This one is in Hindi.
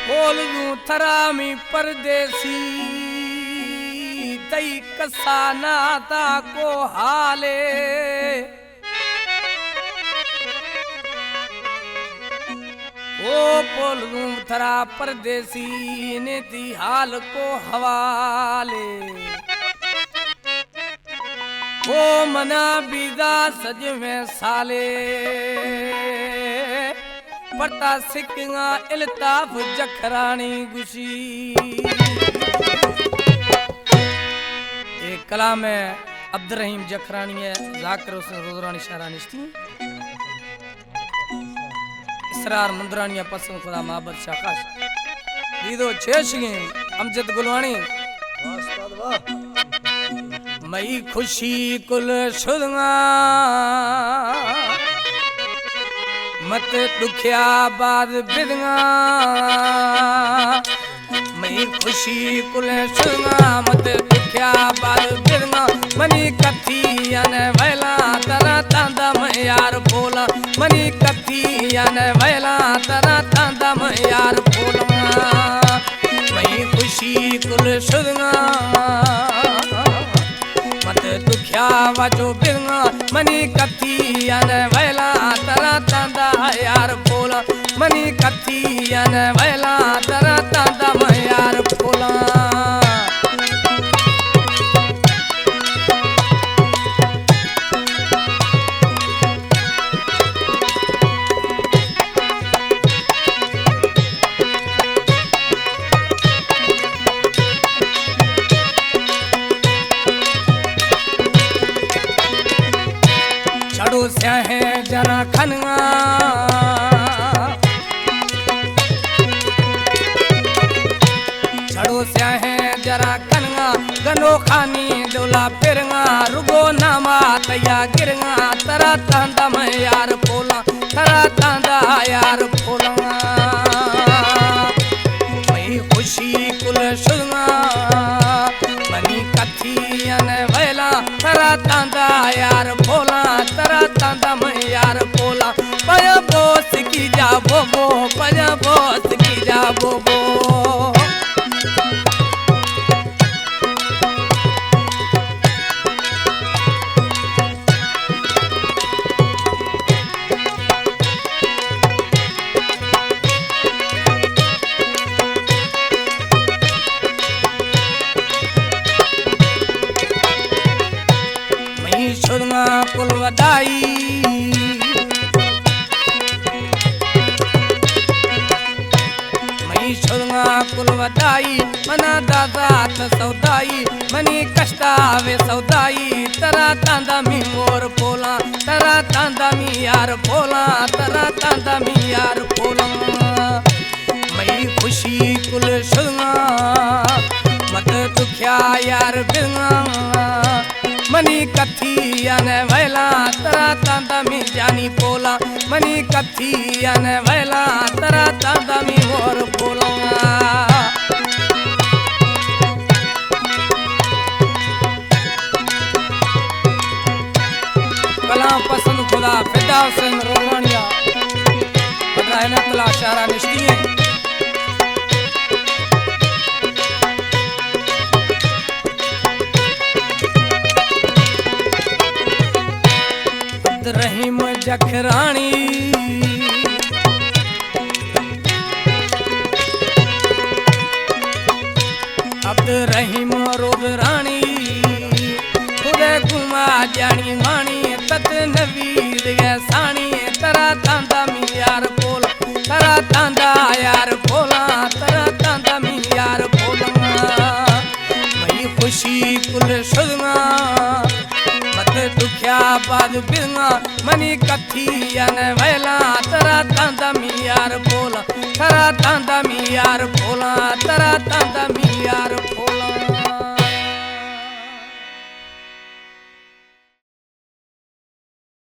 बोल दूं थरामी परदेसी तई कसाना ता को हाले ओ बोल दूं थरा परदेसी ने दी हाल को हवाले ओ मना बीदा सज में साले पता सिक्का इल्ताफ जखरानी गुशी एक कलाम है अब्दुल रहीम जखरानी है जाकिर हुसैन रोजरानी शहरानी इसरार मुंदरानिया पसंद खुदा महाबत शाकाश दीदो छेशगे अमजद गुलवानी मई खुशी कुल शुदगा मत दुखिया बाद बिदगा मई खुशी कुल शुदगा मत दुखिया बाद बिदगा मनी कथी अन वैला तरा तांदा मैं यार बोला मनी कथी अन वैला तरा तांदा मैं यार बोला मई खुशी कुल शुदगा मत दुखिया वजो बिदगा मनी कथी अन वैला तरा तांदा यार बोला मनी कथी अन वैला तरा तांदा मैं यार बोला है जना खनगा छड़ो स्या है जरा खनगा गनो खानी डोला फिरगा रुगो नामा तैया गिरगा तरा तांदा मैं यार बोला तरा तांदा यार बोला मैं खुशी कुल शुदगा मनी कथी अन वैला तरा तांदा यार बोला तरा तांदा मैं यार बोला पया बोस की जा बोबो पया बोस की जा बोबो शुदगा कुल वदाई मई शुदगा कुल वदाई मना दादा त सौदाई मनी कष्टा वे सौदाई तरा तांदा मी मोर बोला तरा तांदा मी यार बोला तरा तांदा मी यार बोला मई खुशी कुल शुदगा मत दुखिया यार बिदगा मनी कथी अन वैला तरा तांदा मी जानी बोला मनी कथी अन वैला तरा तांदा मी मोर बोला कलाम पसंद खुदा फिदा हुसैन रोवानिया बदराहना तला शारा निश्ती रहीम जखरानी अब्द रहीम रोजरानी खुदे घुमा जानी मानी तत नवीद सानी तरा तांदा मी यार बोला तरा तांदा यार बोला तरा तांदा मी यार बोला मई खुशी कुल शुदगा दुखिया बाद बिदगा मनी कथी अन वैला तरा तांदा मी यार बोला तरा तांदा मी यार बोला तरा